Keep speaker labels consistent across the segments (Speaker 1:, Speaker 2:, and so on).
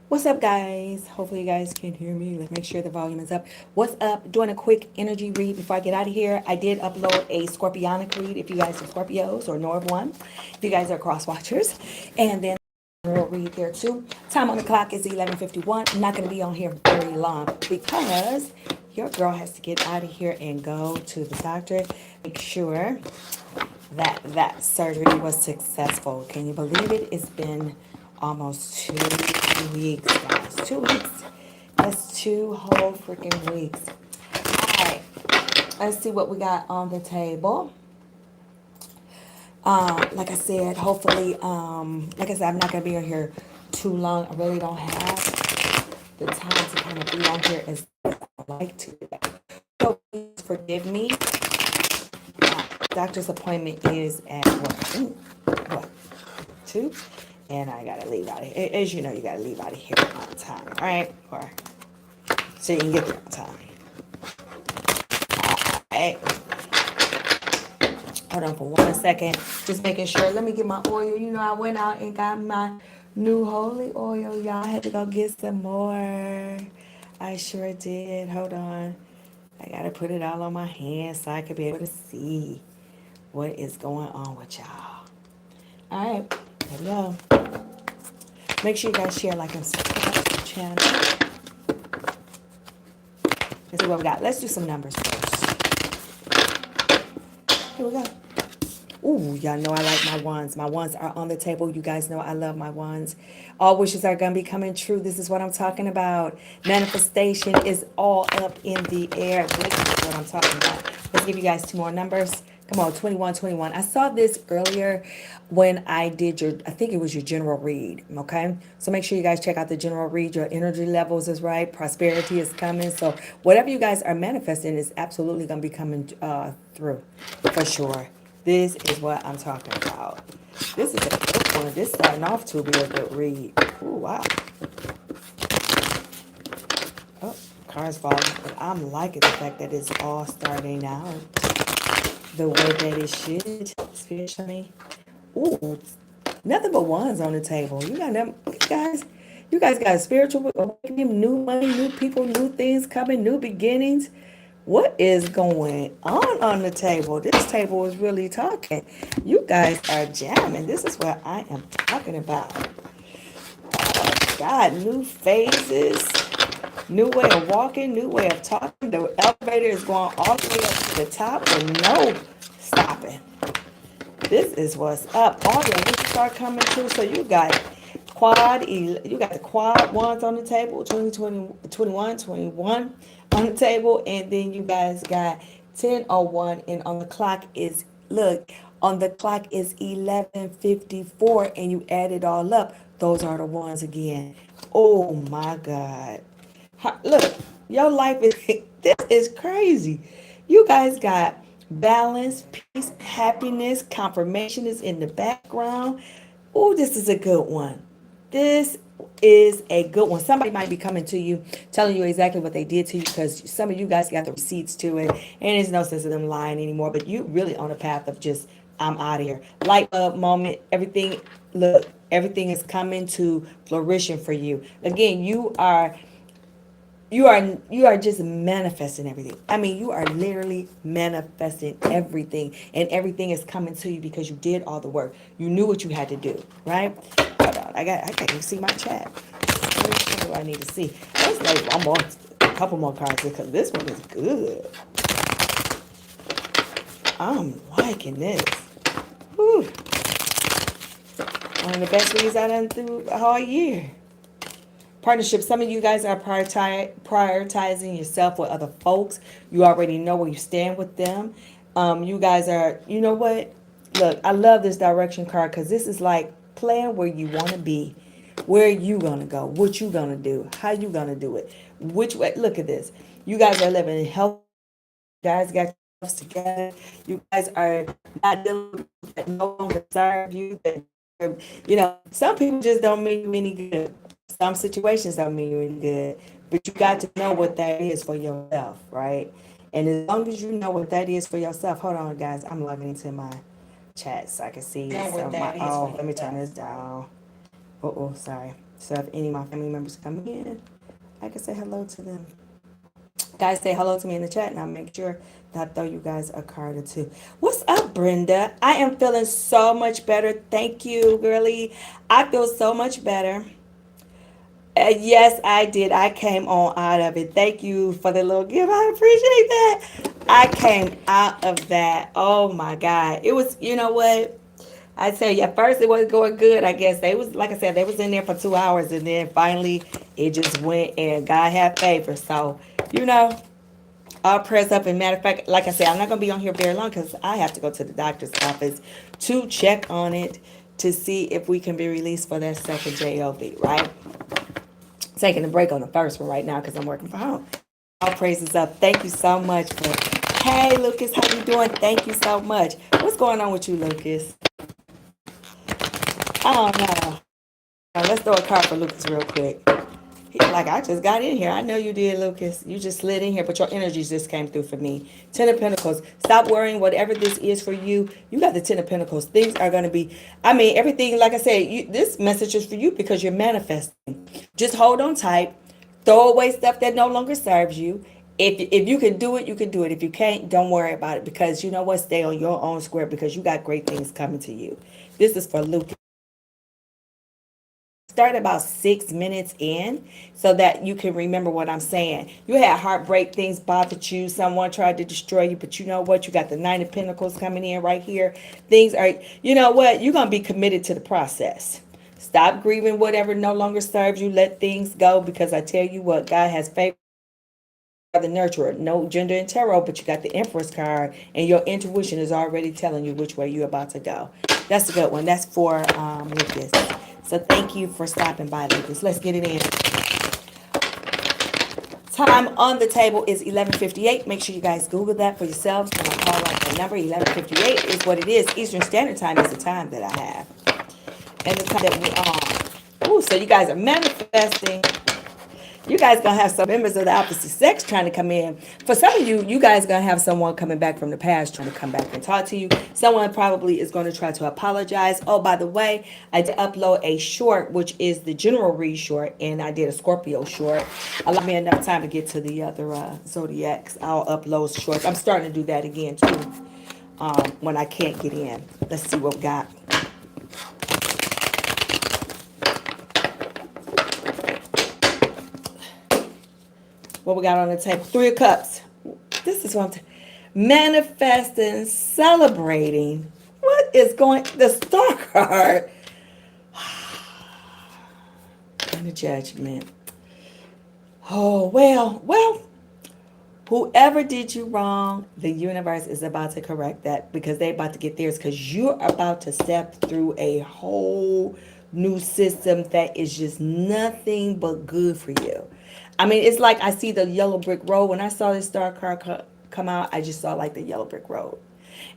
Speaker 1: What's up, guys? Hopefully, you guys can hear me. Let's make sure the volume is up. What's up? Doing a quick energy read before I get out of here. I did upload a Scorpionic read if you guys are Scorpios or know of one, if you guys are cross watchers. And then general read there too. Time on the clock is 11:51. I'm not going to be on here very long because your girl has to get out of here and go to the doctor. Make sure that surgery was successful. Can you believe it? It's been almost 2 weeks, guys. 2 weeks. That's 2 whole freaking weeks. All right. Let's see what we got on the table. Like I said, hopefully, like I said, I'm not gonna be on here too long. I really don't have the time to kind of be on here as I like to. So please forgive me. Doctor's appointment is at what 2, and I gotta leave out of here. As you know, you gotta leave out of here on time, right? Or so you can get there on time. All right. Hold on for 1 second. Just making sure. Let me get my oil. You know, I went out and got my new holy oil, y'all. I had to go get some more. I sure did. Hold on. I gotta put it all on my hands so I could be able to see what is going on with y'all. All right. There we go. Make sure you guys share, like, and subscribe to the channel. Let's see what we got. Let's do some numbers first. Here we go. Ooh, y'all know I like my wands. My wands are on the table. You guys know I love my wands. All wishes are going to be coming true. This is what I'm talking about. Manifestation is all up in the air. This is what I'm talking about. Let's give you guys two more numbers. Come on, 21, 21. I saw this earlier when I did I think it was your general read, okay? So make sure you guys check out the general read. Your energy levels is right. Prosperity is coming. So whatever you guys are manifesting is absolutely going to be coming through for sure. This is what I'm talking about. This is a good one. This starting off to be a good read. Ooh, wow. Oh, cards falling. But I'm liking the fact that it's all starting out the way that it should, especially. Ooh, nothing but ones on the table. You got them, guys. You guys got a spiritual awakening, new money, new people, new things coming, new beginnings. What is going on the table? This table is really talking. You guys are jamming. This is what I am talking about. God, new phases, new way of walking, new way of talking. The elevator is going all the way up to the top with no stopping. This is what's up. All your wishes are coming true. So you got you got the quad ones on the table, 20, 20, 21, 21 on the table, and then you guys got 10:01, and on the clock is, look, on the clock is 11:54, and you add it all up. Those are the ones again. Oh my God. Look, your life is, this is crazy. You guys got balance, peace, happiness, confirmation is in the background. Oh, this is a good one. This is a good one. Somebody might be coming to you, telling you exactly what they did to you, because some of you guys got the receipts to it, and there's no sense of them lying anymore. But you really on a path of just, I'm out of here. Light bulb moment. Everything. Look, everything is coming to fruition for you. Again, you are just manifesting everything. I mean, you are literally manifesting everything, and everything is coming to you because you did all the work. You knew what you had to do, right? Hold on, I can't even see my chat. What do I need to see? Let's like one more, a couple more cards because this one is good. I'm liking this. Whew. One of the best reads I done through all year. Partnership. Some of you guys are prioritizing yourself with other folks. You already know where you stand with them. You guys are, you know what? Look, I love this direction card because this is like plan where you want to be, where you gonna go, what you gonna do, how you gonna do it, which way. Look at this. You guys are living in health. You guys got yourselves together. You guys are not dealing with people that no longer serve you. That, some people just don't mean you any good. Some situations don't mean you any good. But you got to know what that is for yourself, right? And as long as you know what that is for yourself, hold on, guys. I'm logging into my chat so I can see some of my. Oh, let me turn this down. Oh, sorry. So if any of my family members come in, I can say hello to them. Guys, say hello to me in the chat and I'll make sure that I throw you guys a card or two. What's up, Brenda? I am feeling so much better. Thank you, girlie. I feel so much better. Yes, I did. I came on out of it. Thank you for the little gift. I appreciate that. I came out of that. Oh my God. It was, you know what? I tell you, at first it wasn't going good. I guess they was, like I said, they was in there for 2 hours, and then finally it just went, and God had favor. So, you know, all press up. And matter of fact, like I said, I'm not gonna be on here very long because I have to go to the doctor's office to check on it to see if we can be released for that second JOB. Right? Taking a break on the first one right now because I'm working from home. All praises up. Thank you so much for. Hey, Lucas, how you doing? Thank you so much. What's going on with you, Lucas? I don't know. Now, let's throw a card for Lucas real quick. He's like, I just got in here. I know you did, Lucas. You just slid in here, but your energies just came through for me. Ten of Pentacles. Stop worrying. Whatever this is for you, you got the Ten of Pentacles. Things are going to be, I mean, everything, like I said, this message is for you because you're manifesting. Just hold on tight. Throw away stuff that no longer serves you. If you can do it, you can do it. If you can't, don't worry about it because you know what? Stay on your own square because you got great things coming to you. This is for Lucas. Start about 6 minutes in so that you can remember what I'm saying. You had heartbreak, things bothered you, someone tried to destroy you, but you know what? You got the Nine of Pentacles coming in right here. Things are, you know what? You're going to be committed to the process. Stop grieving whatever no longer serves you. Let things go because I tell you what, God has favor. The nurturer, no gender in tarot, but you got the Empress card, and your intuition is already telling you which way you're about to go. That's a good one. That's for Lucas. So thank you for stopping by, Lucas. Let's get it in. Time on the table is 11:58. Make sure you guys Google that for yourselves. When I call out the number, 11:58 is what it is. Eastern Standard Time is the time that I have, and the time that we're on. Ooh, so you guys are manifesting. You guys gonna have some members of the opposite sex trying to come in. For some of you, you guys gonna have someone coming back from the past trying to come back and talk to you. Someone probably is going to try to apologize. Oh, by the way, I did upload a short, which is the general read short, and I did a Scorpio short. Allow me enough time to get to the other zodiacs. I'll upload shorts. I'm starting to do that again too. When I can't get in. Let's see what we got. What we got on the table? Three of Cups. This is what I'm manifesting, celebrating. What is going? The Star card and the Judgment. Oh well. Whoever did you wrong, the universe is about to correct that because they're about to get theirs because you're about to step through a whole new system that is just nothing but good for you. I mean, it's like I see the yellow brick road. When I saw this Star card come out, I just saw like the yellow brick road.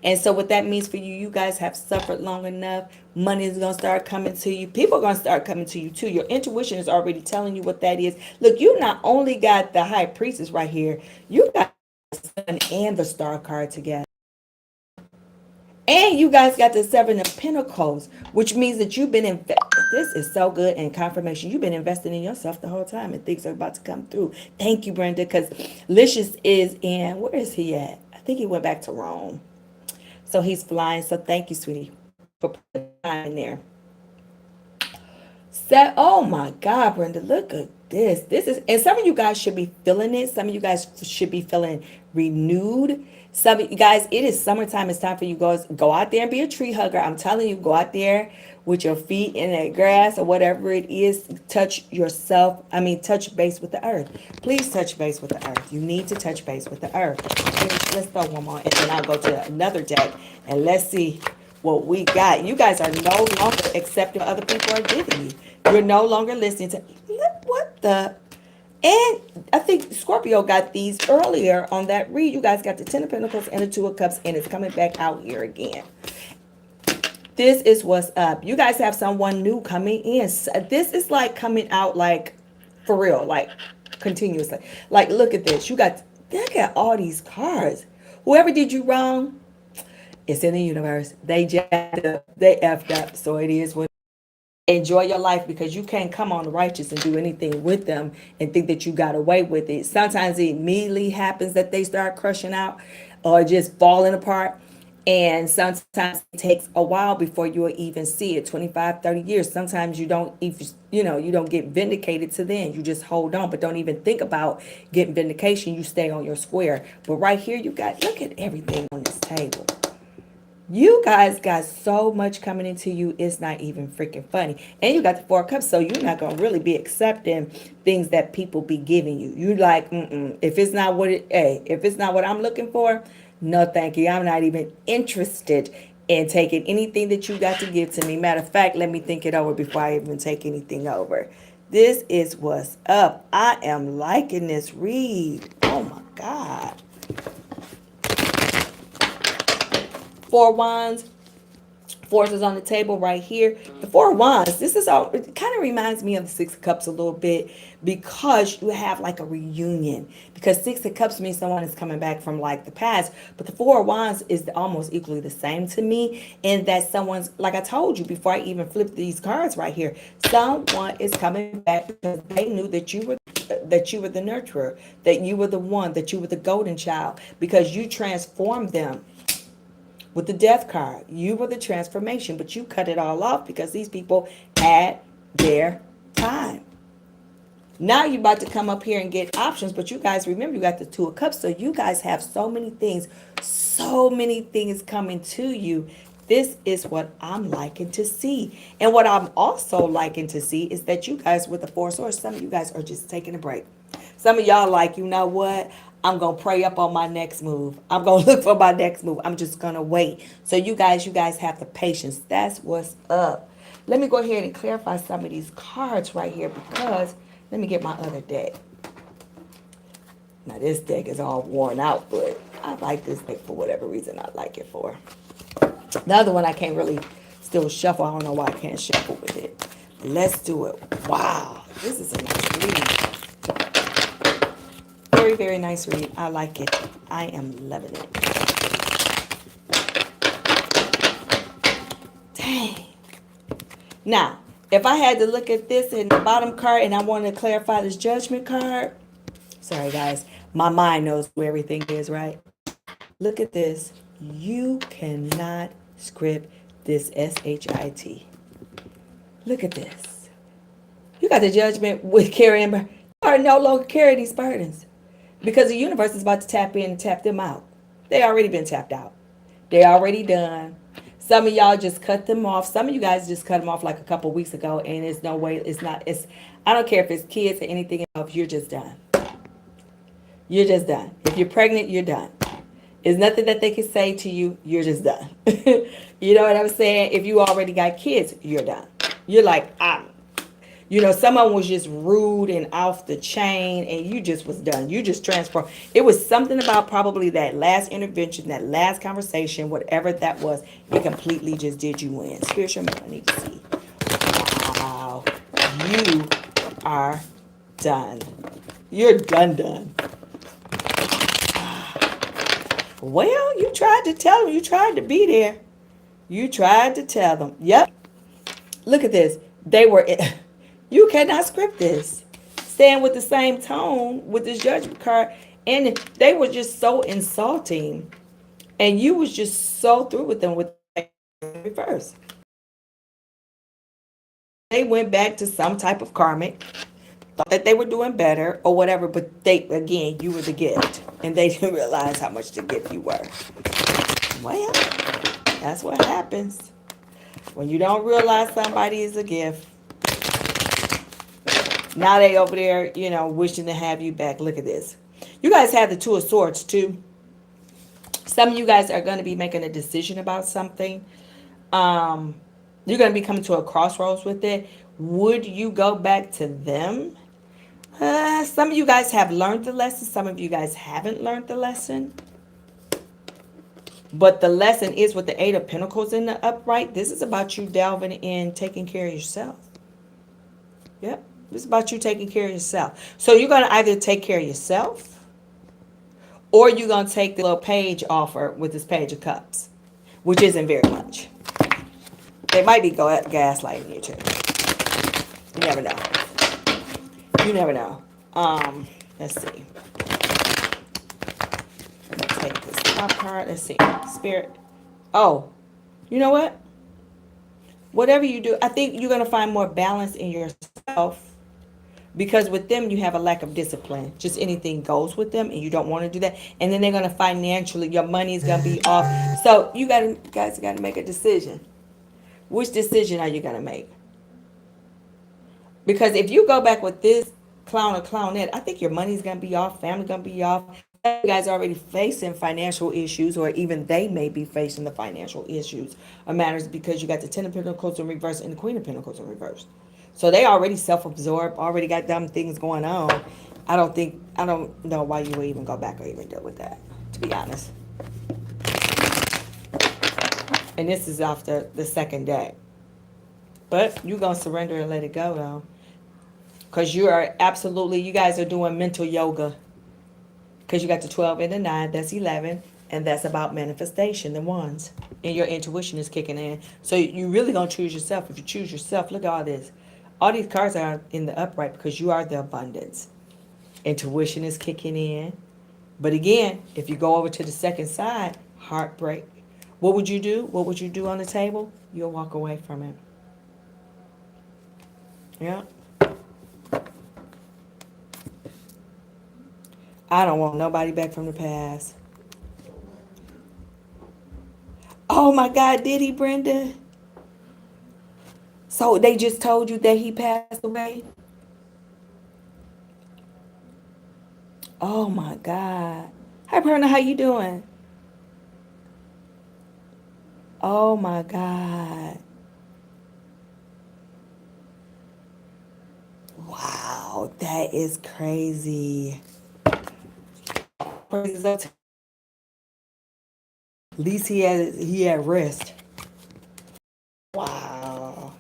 Speaker 1: And so what that means for you, you guys have suffered long enough. Money is going to start coming to you. People are going to start coming to you too. Your intuition is already telling you what that is. Look, you not only got the High Priestess right here, you got the Sun and the Star card together. And you guys got the Seven of Pentacles, which means that you've been this is so good and confirmation. You've been investing in yourself the whole time and things are about to come through. Thank you, Brenda, because Licious is in, where is he at? I think he went back to Rome. So he's flying. So thank you, sweetie, for putting time in there. So, oh my God, Brenda, look at this. This is, and some of you guys should be feeling it. Some of you guys should be feeling renewed. Some of you guys, it is summertime. It's time for you guys go out there and be a tree hugger. I'm telling you, go out there with your feet in that grass or whatever it is. Touch yourself. I mean, touch base with the earth. Please touch base with the earth. You need to touch base with the earth. Let's throw one more, and then I'll go to another deck and let's see what we got. You guys are no longer accepting what other people are giving you. You're no longer listening to what the. And I think Scorpio got these earlier on that read. You guys got the Ten of Pentacles and the Two of Cups, and it's coming back out here again. This is what's up. You guys have someone new coming in. This is like coming out like for real, like continuously. Like, look at this. Look at all these cards. Whoever did you wrong, it's in the universe. They jacked up. They effed up. So it is what enjoy your life, because you can't come on the righteous and do anything with them and think that you got away with it. Sometimes it immediately happens that they start crushing out or just falling apart. And sometimes it takes a while before you'll even see it, 25, 30 years. Sometimes you don't even, you don't get vindicated to then. You just hold on, but don't even think about getting vindication. You stay on your square. But right here, look at everything on this table. You guys got so much coming into you, it's not even freaking funny. And you got the 4 cups, so you're not going to really be accepting things that people be giving you. You like, if it's not if it's not what I'm looking for, no thank you. I'm not even interested in taking anything that you got to give to me. Matter of fact, let me think it over before I even take anything over. This is what's up. I am liking this read. Oh my God. 4 wands. 4s is on the table right here. The 4 wands, this is all, it kind of reminds me of the 6 of cups a little bit, because you have like a reunion. Because 6 of cups means someone is coming back from like the past, but the 4 wands is almost equally the same to me, in that someone's, like I told you before I even flipped these cards right here, someone is coming back because they knew that you were the nurturer, that you were the one, that you were the golden child, because you transformed them. With the death card, you were the transformation, but you cut it all off because these people had their time. Now you're about to come up here and get options, but you guys remember you got the 2 of cups, so you guys have so many things coming to you. This is what I'm liking to see. And what I'm also liking to see is that you guys with the 4 swords, some of you guys are just taking a break. Some of y'all like, you know what? I'm going to pray up on my next move. I'm going to look for my next move. I'm just going to wait. So you guys have the patience. That's what's up. Let me go ahead and clarify some of these cards right here, because let me get my other deck. Now this deck is all worn out, but I like this deck for whatever reason I like it for. The other one I can't really still shuffle. I don't know why I can't shuffle with it. Let's do it. Wow. This is a nice read. Very, very nice read. I like it. I am loving it. Dang. Now, if I had to look at this in the bottom card and I wanted to clarify this judgment card, sorry guys, my mind knows where everything is, right? Look at this. You cannot script this SHIT. Look at this. You got the judgment with carrying. You are no longer carry these burdens, because the universe is about to tap in and tap them out. They already been tapped out. They already done. Some of y'all just cut them off. Some of you guys just cut them off like a couple weeks ago, and it's no way. I don't care if it's kids or anything else. You're just done. You're just done. If you're pregnant, you're done. There's nothing that they can say to you. You're just done. You know what I'm saying? If you already got kids, you're done. You're like, someone was just rude and off the chain, and you just was done. You just transformed. It was something about probably that last intervention, that last conversation, whatever that was, it completely just did you in. Spiritual man, I need to see. Wow. You are done. You're done. Well, you tried to tell them. You tried to be there. You tried to tell them. Yep. Look at this. You cannot script this. Stand with the same tone with this judgment card. And they were just so insulting. And you was just so through with them with the reverse. They went back to some type of karmic. Thought that they were doing better or whatever. But you were the gift. And they didn't realize how much the gift you were. Well, that's what happens when you don't realize somebody is a gift. Now they over there, wishing to have you back. Look at this. You guys have the 2 of Swords too. Some of you guys are going to be making a decision about something. You're going to be coming to a crossroads with it. Would you go back to them? Some of you guys have learned the lesson. Some of you guys haven't learned the lesson. But the lesson is with the 8 of Pentacles in the upright. This is about you delving in, taking care of yourself. Yep. This is about you taking care of yourself. So you're going to either take care of yourself, or you're going to take the little page offer with this Page of Cups, which isn't very much. They might be gaslighting you too. You never know. You never know. Let's see. Let me take this top card. Let's see. Spirit. Oh, you know what? Whatever you do, I think you're going to find more balance in yourself because with them you have a lack of discipline. Just anything goes with them and you don't want to do that. And then they're going to financially, your money is going to be off. So guys got to make a decision. Which decision are you going to make? Because if you go back with this clown or clownette, I think your money's going to be off, family going to be off. You guys are already facing financial issues, or even they may be facing the financial issues or matters because you got the Ten of Pentacles in reverse and the Queen of Pentacles in reverse. So they already self-absorbed, already got dumb things going on. I don't know why you would even go back or even deal with that, to be honest. And this is after the second day. But you're going to surrender and let it go, though. Because you guys are doing mental yoga. Because you got the 12 and the 9, that's 11. And that's about manifestation, the ones. And your intuition is kicking in. So you really going to choose yourself. If you choose yourself, look at all this. All these cards are in the upright because you are the abundance. Intuition is kicking in. But again, if you go over to the second side, heartbreak. What would you do? What would you do on the table? You'll walk away from it. Yeah. I don't want nobody back from the past. Oh my God, did he, Brenda? So they just told you that he passed away? Oh my God. Hi, Brenda, how you doing? Oh my God. Wow, that is crazy. At least he had rest. Wow.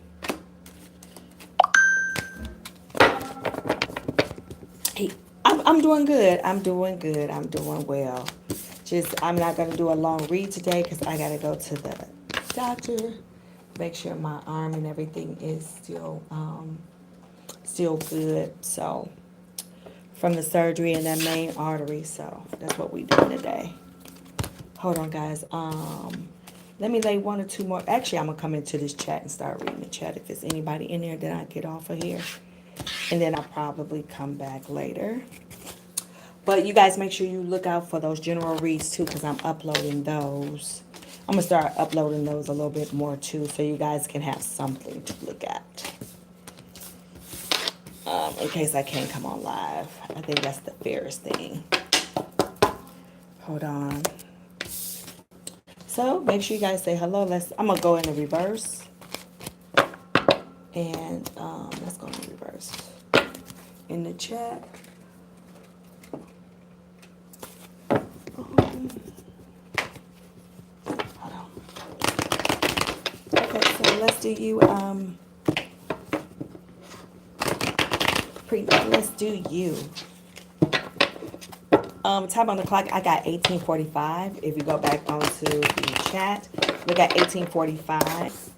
Speaker 1: Hey, I'm doing good. I'm doing good. I'm doing well. I'm not gonna do a long read today because I gotta go to the doctor, make sure my arm and everything is still good. So from the surgery and that main artery. So that's what we doing today. Hold on, guys. Let me lay one or two more. Actually, I'm gonna come into this chat and start reading the chat. If there's anybody in there, then I get off of here, and then I'll probably come back later. But you guys make sure you look out for those general reads too, because I'm uploading those. I'm gonna start uploading those a little bit more too, so you guys can have something to look at. In case I can't come on live. I think that's the fairest thing. Hold on. So make sure you guys say hello. I'm gonna go into reverse. And let's go into reverse. In the chat. Hold on. Okay, so let's do you let's do you. Time on the clock, I got 1845. If you go back onto the chat, look at 1845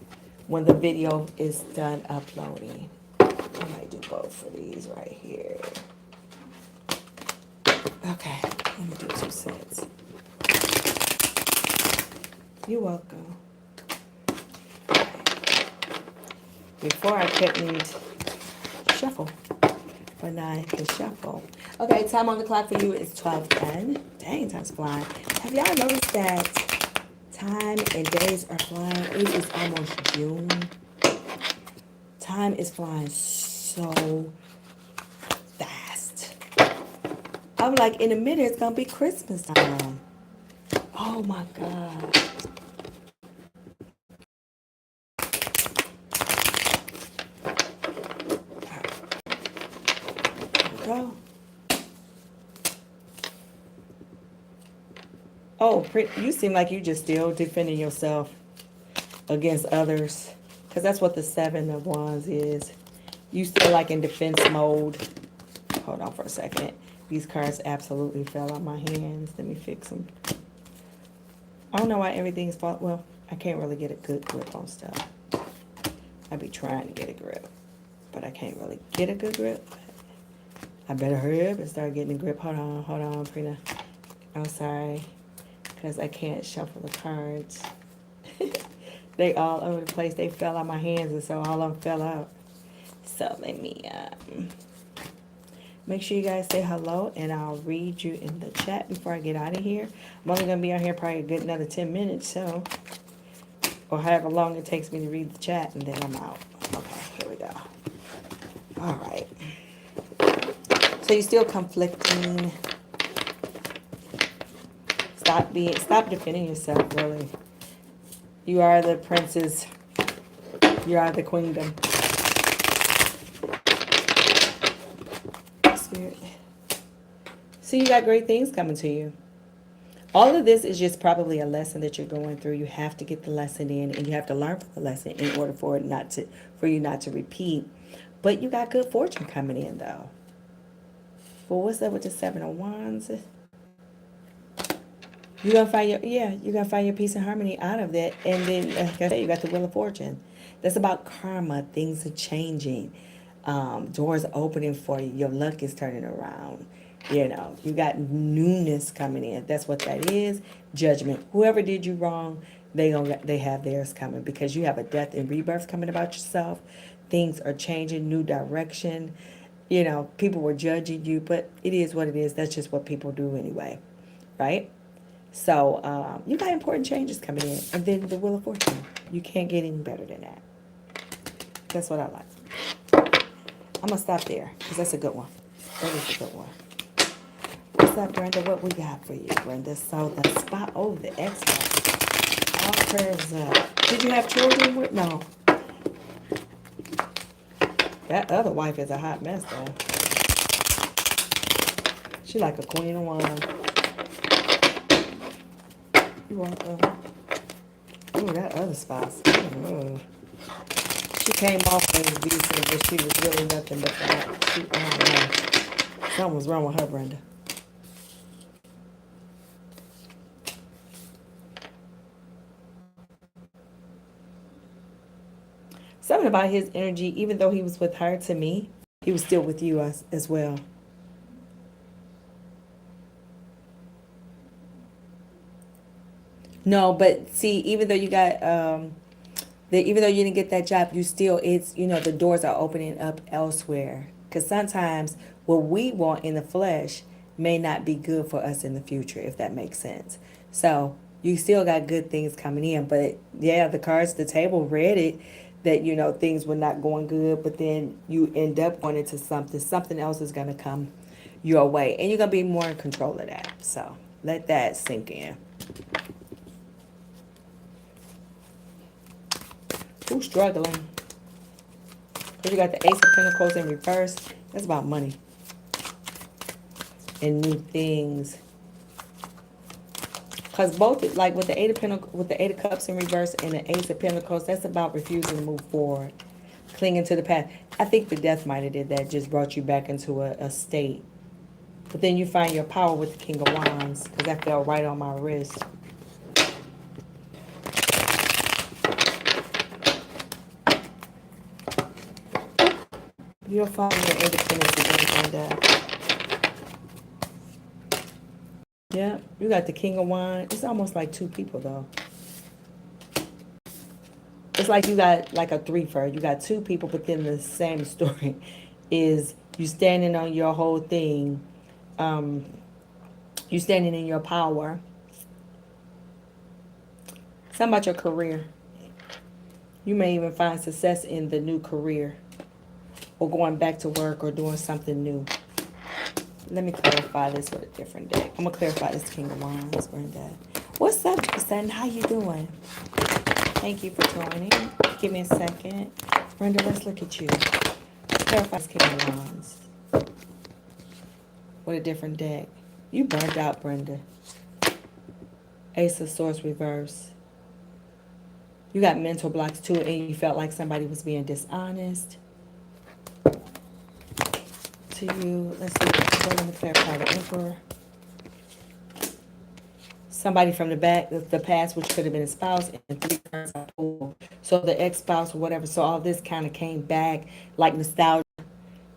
Speaker 1: when the video is done uploading. I might do both of these right here. Okay, let me do 2 sets. You're welcome. Before I couldn't shuffle, but now I can shuffle. Okay, time on the clock for you is 12:10. Dang, time's flying. Have y'all noticed that time and days are flying? It is almost June. Time is flying so fast. I'm like, in a minute, it's gonna be Christmas time. Oh my God. Go. Oh, you seem like you just still defending yourself against others. Because that's what the 7 of Wands is. You still like in defense mode. Hold on for a second. These cards absolutely fell out my hands. Let me fix them. I don't know why everything's falling. Well, I can't really get a good grip on stuff. I be trying to get a grip. but I can't really get a good grip. I better hurry up and start getting a grip. Hold on, Prina. I'm sorry, because I can't shuffle the cards. They all over the place. They fell out my hands, and so all of them fell out. So let me make sure you guys say hello, and I'll read you in the chat before I get out of here. I'm only going to be on here probably a good another 10 minutes, so, or however long it takes me to read the chat, and then I'm out. Okay, here we go. All right. So you're still conflicting. Stop defending yourself, really. You are the princess. You are the queendom. Spirit. So you got great things coming to you. All of this is just probably a lesson that you're going through. You have to get the lesson in, and you have to learn from the lesson in order for you not to repeat. But you got good fortune coming in, though. Well, what's up with the Seven of Wands? You're gonna find your peace and harmony out of that. And then, like I said, you got the Wheel of Fortune. That's about karma. Things are changing. Doors opening for you. Your luck is turning around. You know, you got newness coming in. That's what that is. Judgment. Whoever did you wrong, they have theirs coming, because you have a death and rebirth coming about yourself. Things are changing, new direction. You know, people were judging you, but it is what it is. That's just what people do anyway, right? So you got important changes coming in. And then the Wheel of Fortune. You can't get any better than that. That's what I like. I'm going to stop there, because that's a good one. That is a good one. What's up, Brenda? What we got for you, Brenda? So the spot, the X-Factor. All prayers up. Did you have children with? No. That other wife is a hot mess, though. She like a queen of wine. You want ooh, that other spouse. Ooh. She came off as abusive, but she was really nothing but that. I don't know. Something was wrong with her, Brenda. Something about his energy, even though he was with her, to me, he was still with you as well. No, but see, even though you got even though you didn't get that job, you still, it's, the doors are opening up elsewhere. Because sometimes what we want in the flesh may not be good for us in the future, if that makes sense. So you still got good things coming in, but yeah, the cards, the table read it that things were not going good, but then you end up going into something else is going to come your way, and you're going to be more in control of that. So let that sink in. Who's struggling? Because you got the Ace of Pentacles in reverse. That's about money and new things. Because both, like with the Eight of Cups in reverse and the Ace of Pentacles, that's about refusing to move forward, clinging to the past. I think the death might have did that, just brought you back into a state. But then you find your power with the King of Wands, because that fell right on my wrist. You'll find your independence again, Brenda. Yeah, you got the King of Wands. It's almost like two people, though. It's like you got like a threefer. You got two people, but then the same story is you standing on your whole thing. You standing in your power. Something about your career. You may even find success in the new career, or going back to work, or doing something new. Let me clarify this with a different deck. I'm going to clarify this King of Wands, Brenda. What's up, son? How you doing? Thank you for joining. Give me a second. Brenda, let's look at you. Let's clarify this King of Wands with a different deck. You burned out, Brenda. Ace of Swords reverse. You got mental blocks, too, and you felt like somebody was being dishonest to you. Let's see. Let me clarify the Emperor. somebody from the past, which could have been a spouse, and 3 cards are pulled. So the ex-spouse or whatever. So all this kind of came back like nostalgia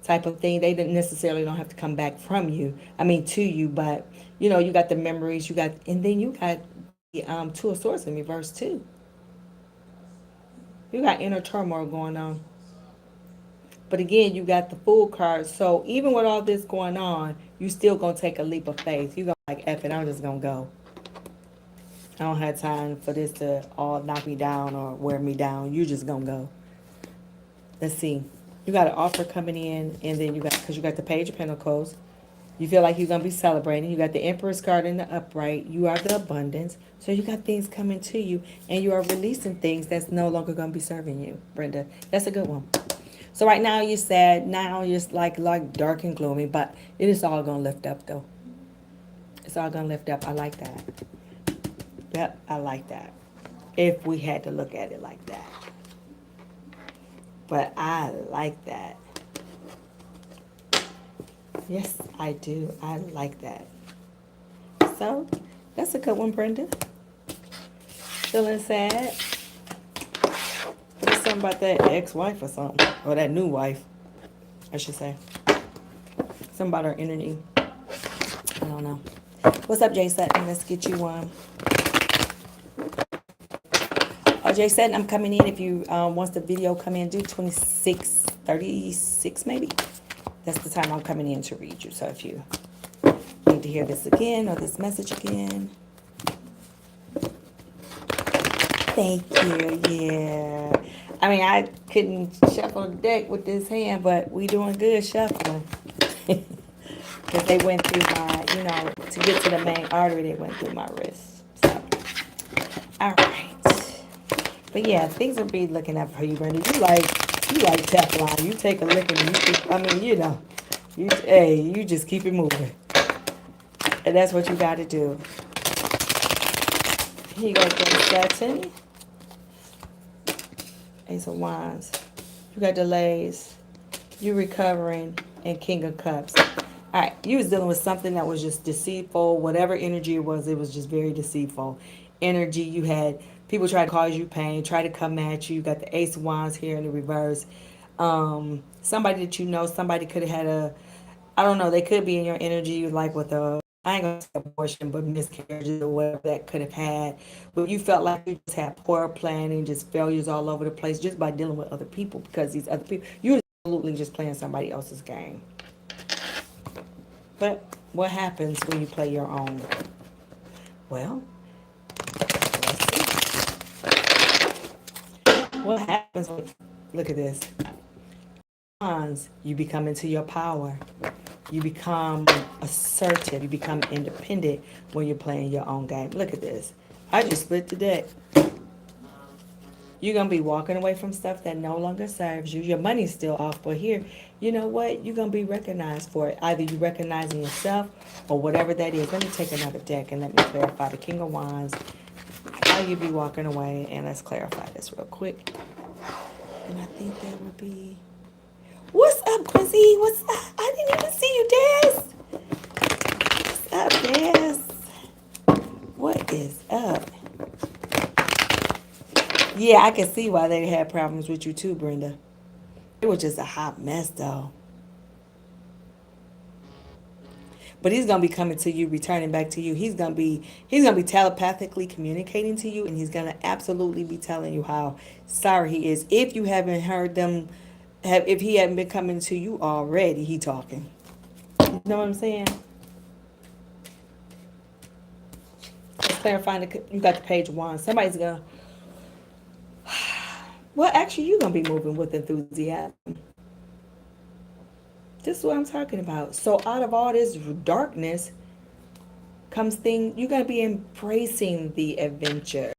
Speaker 1: type of thing. They didn't necessarily don't have to come back from you. I mean to you, but you know, you got the memories, you got, and then you got the Two of Swords in reverse too. You got inner turmoil going on. But again, you got the Fool card. So even with all this going on, you still gonna take a leap of faith. You gonna like, F it, I'm just gonna go. I don't have time for this to all knock me down or wear me down. You just gonna go. Let's see. You got an offer coming in, and then because you got the Page of Pentacles. You feel like you're gonna be celebrating. You got the Emperor's card in the upright. You are the abundance. So you got things coming to you, and you are releasing things that's no longer gonna be serving you, Brenda. That's a good one. So right now you're sad. Now you're like dark and gloomy, but it is all gonna lift up though. It's all gonna lift up. I like that. Yep, I like that. If we had to look at it like that. But I like that. Yes, I do. I like that. So, that's a good one, Brenda. Feeling sad? There's something about that ex-wife or something. Or that new wife, I should say. Something about her energy. I don't know. What's up, Jay Sutton? Let's get you one. Jay Sutton, I'm coming in. If you once the video come in, do 26:36 maybe. That's the time I'm coming in to read you. So if you need to hear this again or this message again. Thank you. Yeah. I mean, I couldn't shuffle the deck with this hand, but we doing good shuffling. Because they went through my, you know, to get to the main artery, they went through my wrist. So, all right. But yeah, things will be looking up for you, Brenda. You like Teflon. You take a lick and you keep, I mean, you know, you just keep it moving. And that's what you got to do. Here you go, Saturn. Ace of Wands. You got delays. You recovering. And King of Cups. All right, you was dealing with something that was just deceitful. Whatever energy it was just very deceitful. Energy, you had people try to cause you pain, try to come at you. You got the Ace of Wands here in the reverse. Somebody that you know, somebody could have had I don't know, they could be in your energy like with I ain't gonna say abortion, but miscarriages or whatever that could have had. But you felt like you just had poor planning, just failures all over the place just by dealing with other people, because these other people, you're absolutely just playing somebody else's game. But what happens when you play your own? Well, let's see. What happens when, look at this. You become into your power. You become assertive. You become independent when you're playing your own game. Look at this. I just split the deck. You're going to be walking away from stuff that no longer serves you. Your money's still off, but here, you know what? You're going to be recognized for it. Either you recognizing yourself or whatever that is. Let me take another deck and let me clarify the King of Wands. How you be walking away, and let's clarify this real quick. And I think that would be... What's up, Quincy? What's up? I didn't even see you, Des. What's up, Des? What is up? Yeah, I can see why they had problems with you too, Brenda. It was just a hot mess, though. But he's gonna be coming to you, returning back to you. He's gonna be telepathically communicating to you, and he's gonna absolutely be telling you how sorry he is. If you haven't heard them, if he hadn't been coming to you already, he talking. You know what I'm saying? Let's clarify. You got the Page of Wands. Somebody's gonna. Well, actually, you're gonna be moving with enthusiasm. This is what I'm talking about. So out of all this darkness comes you're going to be embracing the adventure.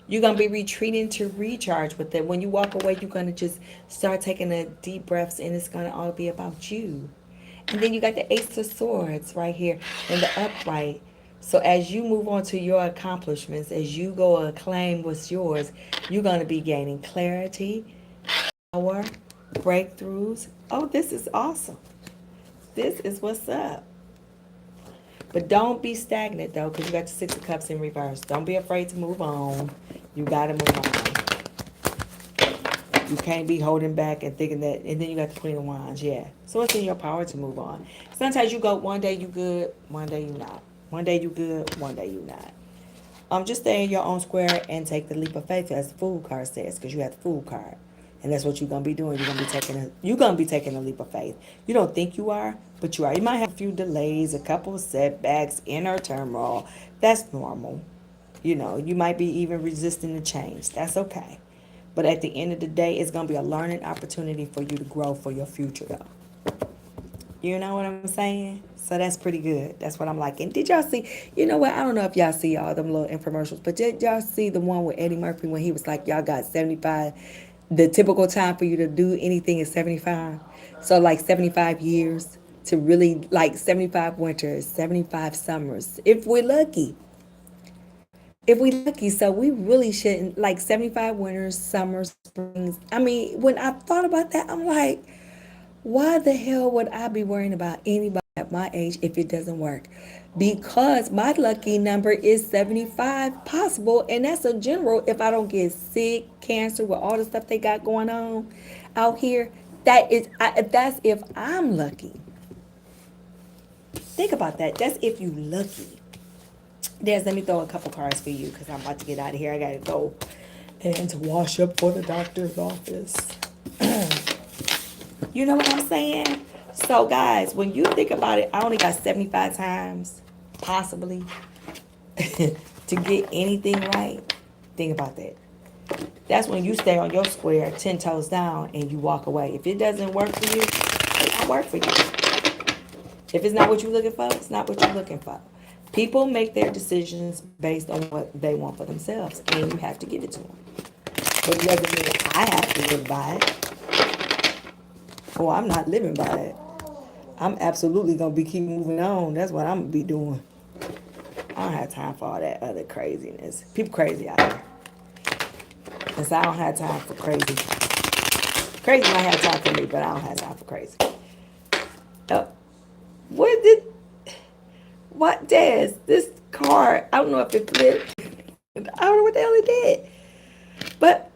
Speaker 1: You're going to be retreating to recharge with it. When you walk away, you're going to just start taking the deep breaths, and it's going to all be about you. And then you got the Ace of Swords right here in the upright. So as you move on to your accomplishments, as you go and claim what's yours, you're going to be gaining clarity, power, breakthroughs. Oh, this is awesome. This is what's up. But don't be stagnant though, because you got the Six of Cups in reverse. Don't be afraid to move on. You gotta move on. You can't be holding back and thinking that, and then you got the Queen of Wands, yeah. So it's in your power to move on. Sometimes you go, one day you good, one day you not. One day you good, one day you not. Just stay in your own square and take the leap of faith, as the Fool card says, because you have the Fool card, and that's what you're gonna be doing. You're gonna be taking a leap of faith. You don't think you are, but you are. You might have a few delays, a couple of setbacks, inner turmoil. That's normal. You might be even resisting the change. That's okay. But at the end of the day, it's gonna be a learning opportunity for you to grow for your future, though. You know what I'm saying? So that's pretty good. That's what I'm liking. Did y'all see? You know what? I don't know if y'all see all them little infomercials, but did y'all see the one with Eddie Murphy when he was like, y'all got 75, the typical time for you to do anything is 75. So like 75 years to really, like 75 winters, 75 summers, if we're lucky. If we lucky, so we really shouldn't, like 75 winters, summers, springs. I mean, when I thought about that, I'm like, why the hell would I be worrying about anybody at my age if it doesn't work? Because my lucky number is 75 possible, and that's a general. If I don't get sick, cancer, with all the stuff they got going on out here, that's if I'm lucky. Think about that. That's if you lucky. Let me throw a couple cards for you because I'm about to get out of here. I gotta go and to wash up for the doctor's office. You know what I'm saying? So, guys, when you think about it, I only got 75 times, possibly, to get anything right. Think about that. That's when you stay on your square, 10 toes down, and you walk away. If it doesn't work for you, it won't work for you. If it's not what you're looking for, it's not what you're looking for. People make their decisions based on what they want for themselves, and you have to give it to them. But it doesn't mean I have to live by it. Oh, I'm not living by it. I'm absolutely gonna be keep moving on. That's what I'm gonna be doing. I don't have time for all that other craziness. People crazy out there. And so I don't have time for crazy. Crazy might have time for me, but I don't have time for crazy. Oh, what Des? This card, I don't know if it flipped. I don't know what the hell it did. But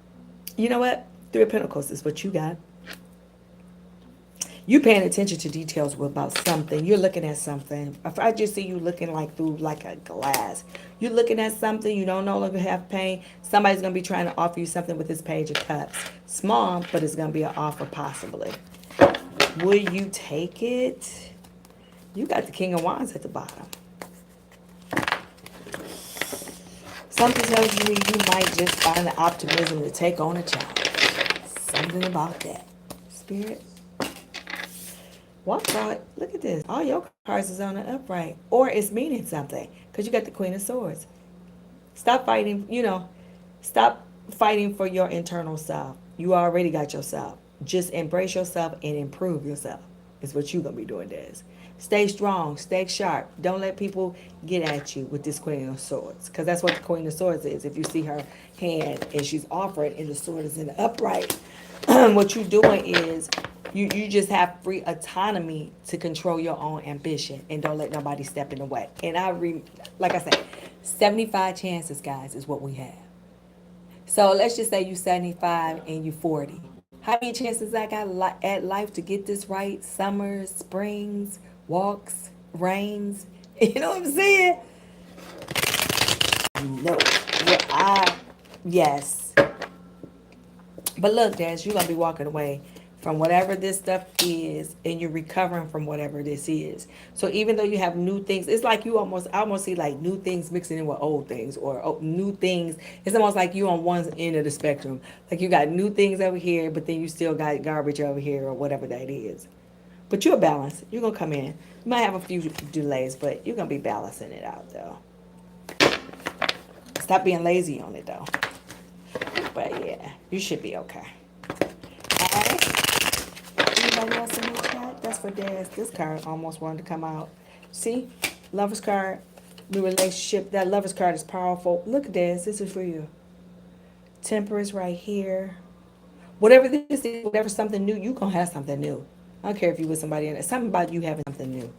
Speaker 1: you know what? Three of Pentacles is what you got. You paying attention to details about something. You're looking at something. If I just see you looking like through like a glass, you're looking at something. You don't no longer have pain. Somebody's gonna be trying to offer you something with this Page of Cups. Small, but it's gonna be an offer possibly. Will you take it? You got the King of Wands at the bottom. Something tells you you might just find the optimism to take on a challenge. Something about that. Spirit. One card, look at this. All your cards is on the upright. Or it's meaning something. Because you got the Queen of Swords. Stop fighting, stop fighting for your internal self. You already got yourself. Just embrace yourself and improve yourself. Is what you're going to be doing, Des. Stay strong. Stay sharp. Don't let people get at you with this Queen of Swords. Because that's what the Queen of Swords is. If you see her hand and she's offering and the sword is in the upright, what you're doing is you just have free autonomy to control your own ambition and don't let nobody step in the way. And like I said, 75 chances, guys, is what we have. So let's just say you 75 and you 40. How many chances I got at life to get this right? Summers, springs, walks, rains. You know what I'm saying? No. Yes. But look, Des, you're going to be walking away from whatever this stuff is, and you're recovering from whatever this is. So even though you have new things, it's like I almost see like new things mixing in with old things, or new things. It's almost like you on one end of the spectrum. Like you got new things over here, but then you still got garbage over here, or whatever that is. But you're balanced. You're going to come in. You might have a few delays, but you're going to be balancing it out, though. Stop being lazy on it, though. But yeah, you should be okay. All right. Anybody else in the chat? That's for Des. This card almost wanted to come out. See? Lover's card. The relationship. That Lover's card is powerful. Look, Des. This is for you. Temperance right here. Whatever this is, whatever something new, you're going to have something new. I don't care if you with somebody in it. Something about you having something new.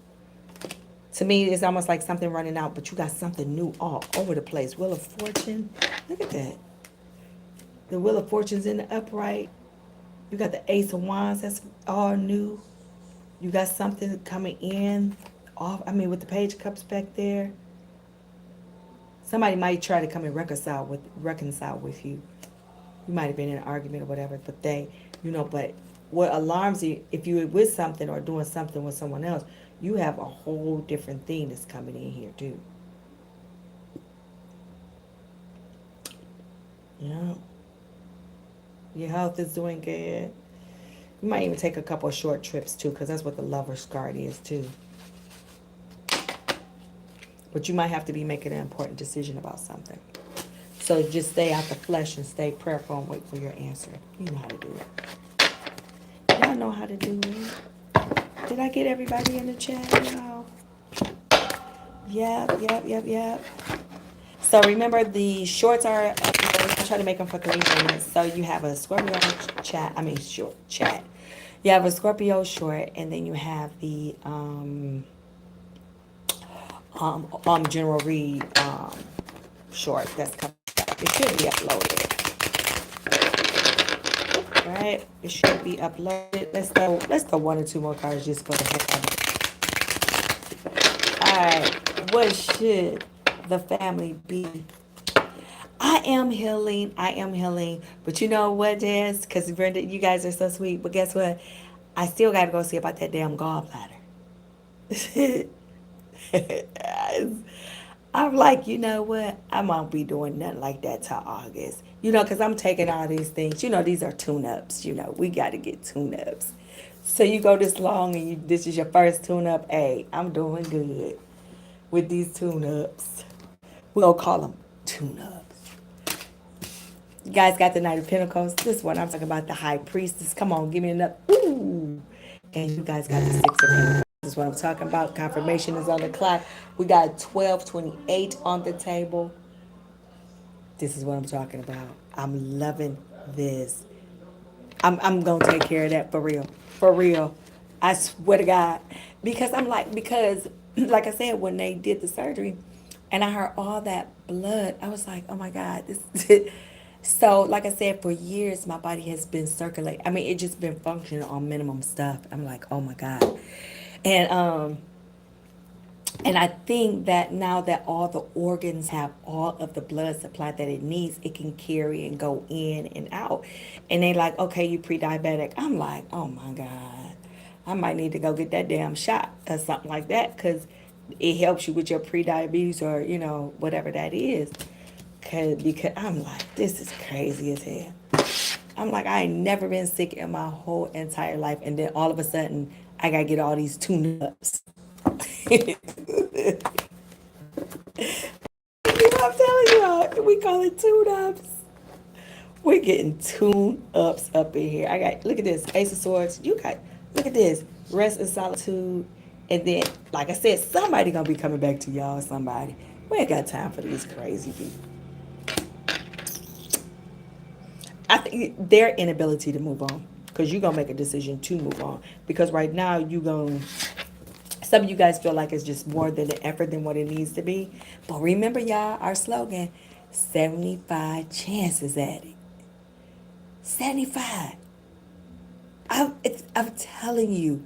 Speaker 1: To me, it's almost like something running out, but you got something new all over the place. Wheel of Fortune. Look at that. The Wheel of Fortune's in the upright. You got the Ace of Wands. That's all new. You got something coming in off. I mean, with the Page of Cups back there. Somebody might try to come and reconcile with you. You might have been in an argument or whatever, but but what alarms you, if you're with something or doing something with someone else, you have a whole different thing that's coming in here too. Yeah. Your health is doing good. You might even take a couple of short trips too, because that's what the Lover's card is too. But you might have to be making an important decision about something. So just stay out the flesh and stay prayerful and wait for your answer. You know how to do it. Y'all know how to do it. Did I get everybody in the chat, y'all? Yep. So remember, the shorts are, I try to make them for 3 minutes. So you have a Scorpio short chat. You have a Scorpio short, and then you have the general read short that's coming up. It should be uploaded. Right? It should be uploaded. Let's go 1 or 2 more cards just for the heck of it. Alright. What should the family be? I am healing. But you know what, Jazz? Because Brenda, you guys are so sweet. But guess what? I still got to go see about that damn gallbladder. I'm like, you know what? I won't be doing nothing like that till August. Because I'm taking all these things. These are tune-ups. We got to get tune-ups. So you go this long and this is your first tune-up. Hey, I'm doing good with these tune-ups. We'll call them tune-ups. You guys got the Knight of Pentacles. This one, I'm talking about the High Priestess. Come on, give me another. Ooh. And you guys got the Six of Pentacles. This is what I'm talking about. Confirmation is on the clock. We got 1228 on the table. This is what I'm talking about. I'm loving this. I'm going to take care of that for real. For real. I swear to God. Because like I said, when they did the surgery and I heard all that blood, I was like, oh my God, this So, like I said, for years, my body has been circulating. I mean, it just been functioning on minimum stuff. I'm like, oh my God. And I think that now that all the organs have all of the blood supply that it needs, it can carry and go in and out. And they like, okay, you pre-diabetic. I'm like, oh my God, I might need to go get that damn shot or something like that, because it helps you with your pre-diabetes or, whatever that is. Because I'm like, this is crazy as hell. I'm like, I ain't never been sick in my whole entire life. And then all of a sudden, I got to get all these tune-ups. I'm telling y'all, we call it tune-ups. We're getting tune-ups up in here. Look at this, Ace of Swords. Look at this, Rest and Solitude. And then, like I said, somebody going to be coming back to y'all, somebody. We ain't got time for these crazy people. I think their inability to move on, because you're going to make a decision to move on. Because right now, some of you guys feel like it's just more than the effort than what it needs to be. But remember, y'all, our slogan, 75 chances at it. 75. I'm telling you,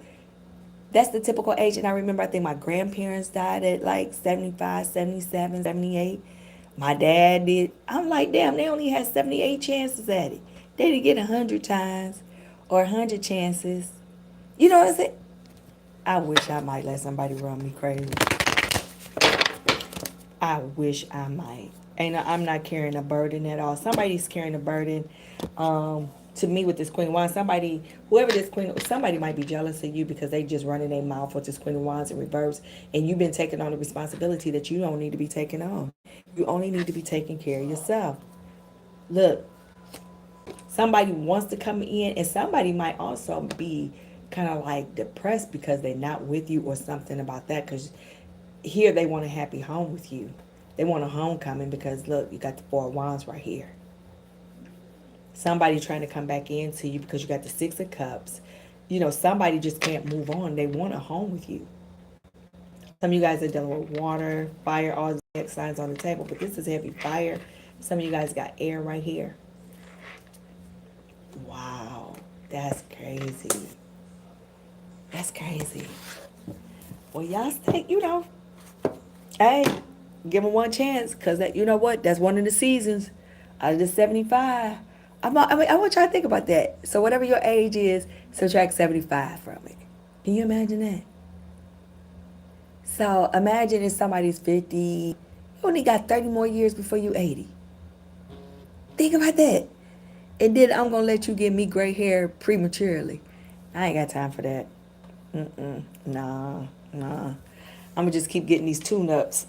Speaker 1: that's the typical age. And I remember, I think my grandparents died at like 75, 77, 78. My dad did. I'm like, damn, they only had 78 chances at it. They didn't get 100 times or 100 chances. You know what I'm saying? I wish I might let somebody run me crazy. I wish I might. I'm not carrying a burden at all. Somebody's carrying a burden. To me, with this Queen of Wands, whoever this Queen, somebody might be jealous of you because they just running their mouth with this Queen of Wands in reverse, and you've been taking on a responsibility that you don't need to be taking on. You only need to be taking care of yourself. Look, somebody wants to come in, and somebody might also be kind of like depressed because they're not with you or something about that, because here they want a happy home with you. They want a homecoming because, look, you got the Four of Wands right here. Somebody trying to come back into you because you got the Six of Cups. Somebody just can't move on. They want a home with you. Some of you guys are dealing with water, fire, all the X signs on the table, but this is heavy fire. Some of you guys got air right here. Wow, that's crazy. That's crazy. Well, y'all stay, hey, give them one chance, because that, you know what? That's one of the seasons out of the 75. I want y'all to think about that. So whatever your age is, subtract 75 from it. Can you imagine that? So imagine if somebody's 50, you only got 30 more years before you 80. Think about that. And then I'm going to let you get me gray hair prematurely. I ain't got time for that. Nah. I'm going to just keep getting these tune-ups.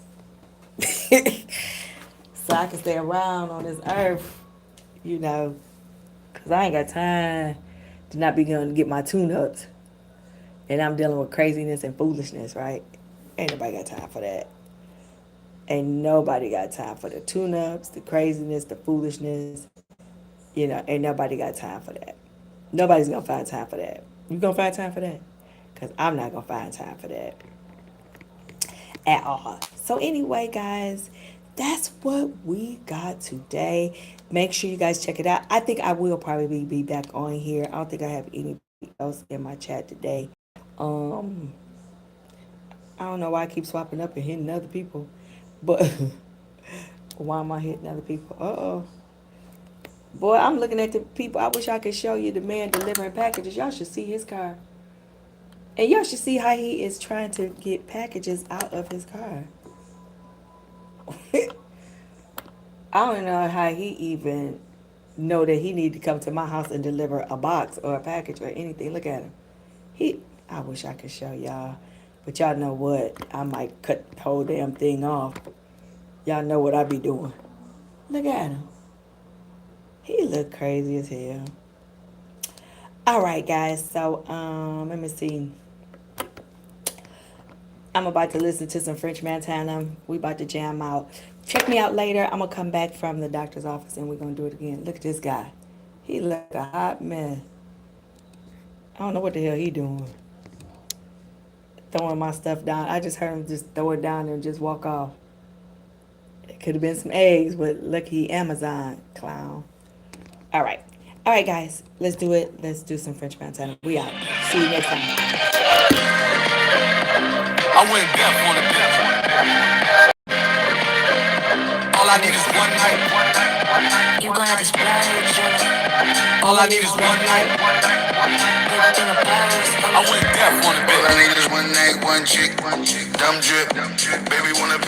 Speaker 1: So I can stay around on this earth, because I ain't got time to not be going to get my tune-ups. And I'm dealing with craziness and foolishness, right? Ain't nobody got time for that. Ain't nobody got time for the tune-ups, the craziness, the foolishness. Ain't nobody got time for that. Nobody's going to find time for that. You going to find time for that? Because I'm not going to find time for that at all. So anyway, guys, that's what we got today. Make sure you guys check it out. I think I will probably be back on here. I don't think I have anybody else in my chat today. I don't know why I keep swapping up and hitting other people, but why am I hitting other people? Uh-oh. Boy, I'm looking at the people. I wish I could show you the man delivering packages. Y'all should see his car. And y'all should see how he is trying to get packages out of his car. I don't know how he even know that he need to come to my house and deliver a box or a package or anything. Look at him. I wish I could show y'all. But y'all know what? I might cut the whole damn thing off. Y'all know what I be doing. Look at him. He look crazy as hell. All right, guys. So, let me see. I'm about to listen to some French Montana. We about to jam out. Check me out later. I'm going to come back from the doctor's office and we're going to do it again. Look at this guy. He look a hot mess. I don't know what the hell he doing. Throwing my stuff down. I just heard him just throw it down and just walk off. It could have been some eggs, but lucky Amazon clown. All right. All right, guys. Let's do it. Let's do some French Montana. We out. See you next time. I went deaf on the deaf. All I need is one night. You gon' have to splash. All I need is one night. I went deaf on the bed. All I need is one night, one chick, dumb drip. Baby wanna be.